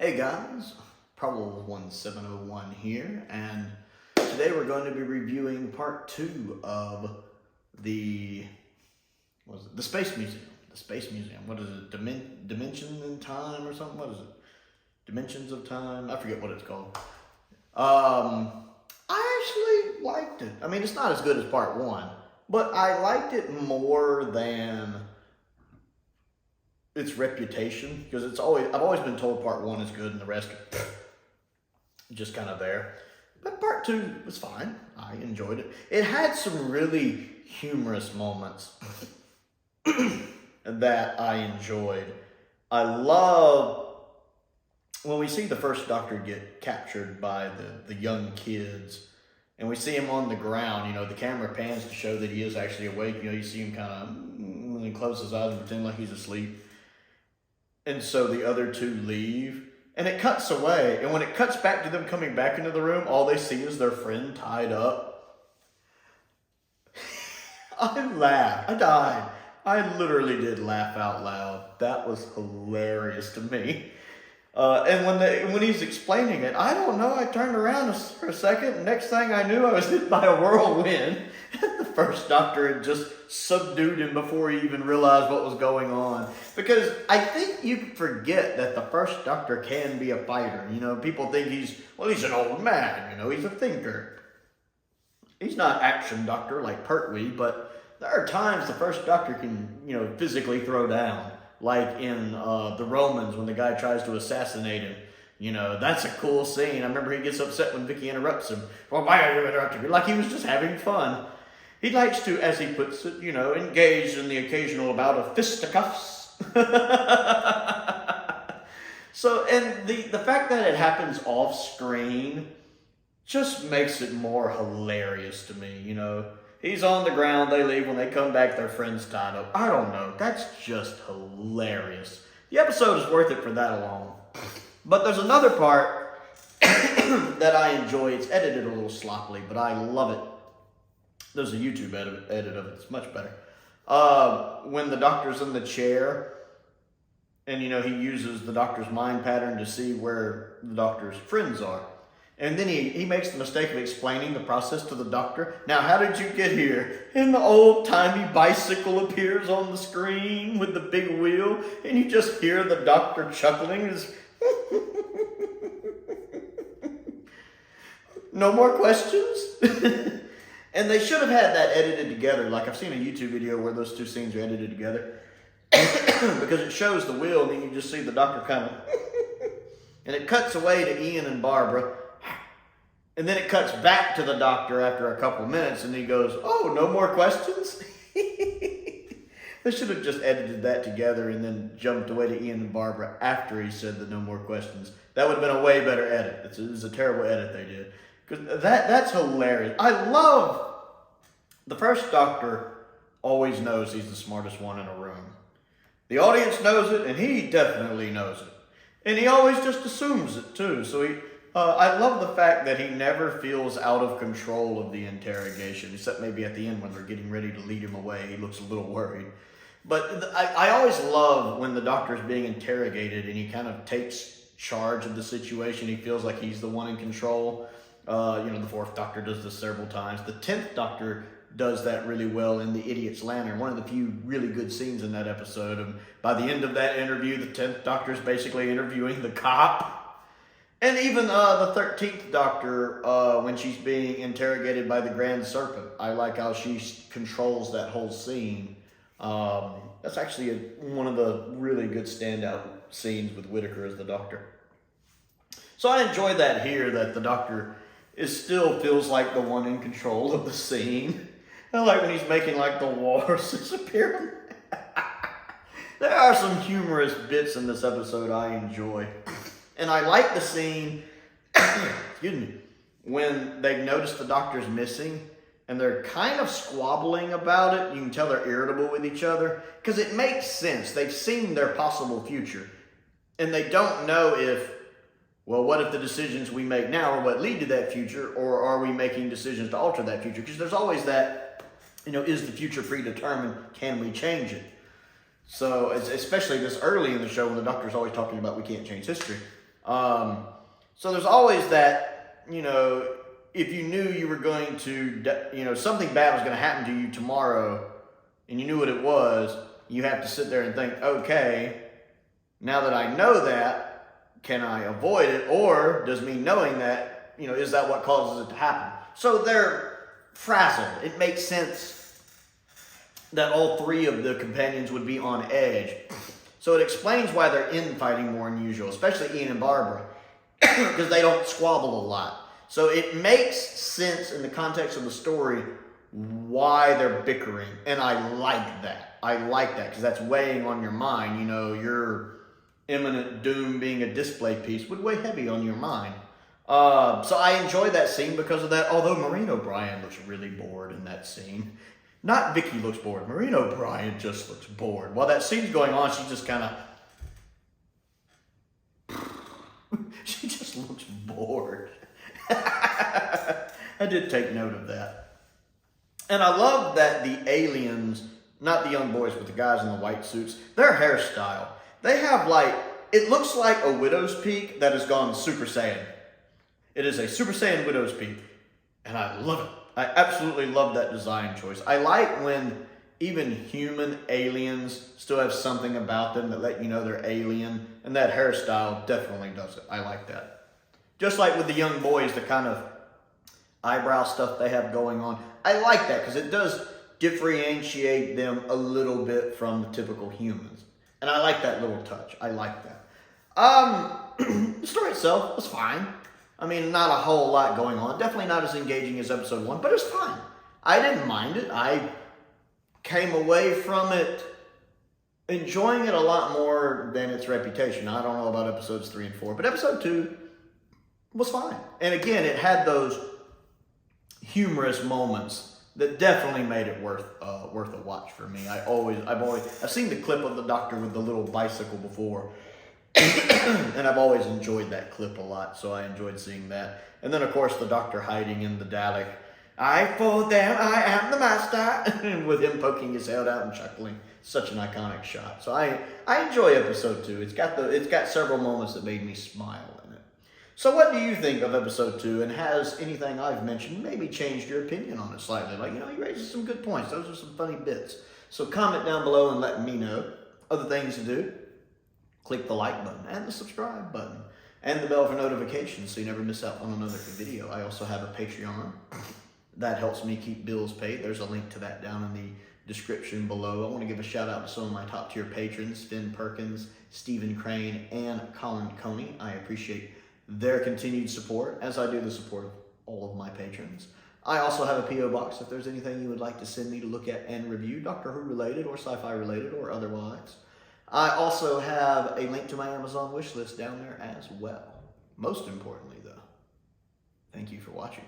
Hey guys, Prowl 1701 here, and today we're going to be reviewing part 2 of the Space Museum. The Space Museum. What is it? Dimension in Time or something? What is it? Dimensions of Time? I forget what it's called. I actually liked it. I mean, it's not as good as part 1, but I liked it more than its reputation, because I've always been told part 1 is good and the rest just kind of there. But part 2 was fine. I enjoyed it. It had some really humorous moments that I enjoyed. I love when we see the first Doctor get captured by the young kids, and we see him on the ground. You know, the camera pans to show that he is actually awake. You know, you see him kind of when he closes his eyes and pretend like he's asleep. And so the other two leave, and it cuts away. And when it cuts back to them coming back into the room, all they see is their friend tied up. I laughed. I died. I literally did laugh out loud. That was hilarious to me. And when he's explaining it, I don't know, I turned around for a second, and next thing I knew, I was hit by a whirlwind. The first Doctor had just subdued him before he even realized what was going on. Because I think you forget that the first Doctor can be a fighter. You know, people think he's an old man, you know, he's a thinker. He's not action Doctor like Pertwee, but there are times the first Doctor can, you know, physically throw down. Like in the Romans, when the guy tries to assassinate him. You know, that's a cool scene. I remember he gets upset when Vicky interrupts him. Well, why are you interrupting me? Like he was just having fun. He likes to, as he puts it, you know, engage in the occasional bout of fisticuffs. So, and the fact that it happens off screen just makes it more hilarious to me, you know. He's on the ground, they leave, when they come back, their friend's tied up. I don't know, that's just hilarious. The episode is worth it for that alone. But there's another part that I enjoy. It's edited a little sloppily, but I love it. There's a YouTube edit of it, it's much better. When the Doctor's in the chair, and you know, he uses the Doctor's mind pattern to see where the Doctor's friends are. And then he makes the mistake of explaining the process to the Doctor. Now, how did you get here? And the old-timey bicycle appears on the screen with the big wheel, and you just hear the Doctor chuckling. No more questions? And they should have had that edited together. Like, I've seen a YouTube video where those two scenes are edited together. Because it shows the wheel, and then you just see the Doctor kind of... And it cuts away to Ian and Barbara. And then it cuts back to the Doctor after a couple minutes, and he goes, "Oh, no more questions?" They should have just edited that together and then jumped away to Ian and Barbara after he said the "no more questions." That would have been a way better edit. It was a terrible edit they did. Because that's hilarious. I love the first Doctor always knows he's the smartest one in a room. The audience knows it, and he definitely knows it. And he always just assumes it, too. So I love the fact that he never feels out of control of the interrogation, except maybe at the end when they're getting ready to lead him away. He looks a little worried. But I always love when the Doctor's being interrogated and he kind of takes charge of the situation. He feels like he's the one in control. You know, the 4th Doctor does this several times. The 10th Doctor does that really well in The Idiot's Lantern. One of the few really good scenes in that episode. And by the end of that interview, the 10th Doctor's basically interviewing the cop. And even the 13th Doctor, when she's being interrogated by the Grand Serpent, I like how she controls that whole scene. That's actually one of the really good standout scenes with Whittaker as the Doctor. So I enjoy that here, that the Doctor still feels like the one in control of the scene. I like when he's making like the walrus disappear. There are some humorous bits in this episode I enjoy. And I like the scene, excuse me, when they notice the Doctor's missing and they're kind of squabbling about it. You can tell they're irritable with each other because it makes sense. They've seen their possible future and they don't know if, well, what if the decisions we make now are what lead to that future, or are we making decisions to alter that future? Because there's always that, you know, is the future predetermined? Can we change it? So, especially this early in the show when the Doctor's always talking about we can't change history. So there's always that, you know, if you knew you were going to, you know, something bad was going to happen to you tomorrow and you knew what it was, you have to sit there and think, okay, now that I know that, can I avoid it? Or does me knowing that, you know, is that what causes it to happen? So they're frazzled. It makes sense that all three of the companions would be on edge. So it explains why they're infighting more than usual, especially Ian and Barbara, because they don't squabble a lot. So it makes sense in the context of the story why they're bickering, and I like that. I like that because that's weighing on your mind. You know, your imminent doom being a display piece would weigh heavy on your mind. So I enjoy that scene because of that, although Maureen O'Brien looks really bored in that scene. Not Vicky looks bored. Maureen O'Brien just looks bored. While that scene's going on, she just kind of... she just looks bored. I did take note of that. And I love that the aliens, not the young boys, but the guys in the white suits, their hairstyle. They have like, it looks like a widow's peak that has gone Super Saiyan. It is a Super Saiyan widow's peak. And I love it. I absolutely love that design choice. I like when even human aliens still have something about them that let you know they're alien. And that hairstyle definitely does it. I like that. Just like with the young boys, the kind of eyebrow stuff they have going on. I like that because it does differentiate them a little bit from the typical humans. And I like that little touch. I like that. The story itself was fine. I mean, not a whole lot going on. Definitely not as engaging as episode 1, but it's fine. I didn't mind it. I came away from it enjoying it a lot more than its reputation. I don't know about episodes 3 and 4, but episode 2 was fine. And again, it had those humorous moments that definitely made it worth a watch for me. I've seen the clip of the Doctor with the little bicycle before, and I've always enjoyed that clip a lot, so I enjoyed seeing that. And then, of course, the Doctor hiding in the Dalek. I for them, I am the master, with him poking his head out and chuckling. Such an iconic shot. So I enjoy episode 2. It's got several moments that made me smile in it. So what do you think of episode 2, and has anything I've mentioned maybe changed your opinion on it slightly? Like, you know, he raises some good points. Those are some funny bits. So comment down below and let me know. Other things to do, click the like button and the subscribe button and the bell for notifications so you never miss out on another video. I also have a Patreon. That helps me keep bills paid. There's a link to that down in the description below. I want to give a shout out to some of my top tier patrons, Finn Perkins, Stephen Crane, and Colin Coney. I appreciate their continued support, as I do the support of all of my patrons. I also have a P.O. box if there's anything you would like to send me to look at and review, Doctor Who related or sci-fi related or otherwise. I also have a link to my Amazon wish list down there as well. Most importantly though, thank you for watching.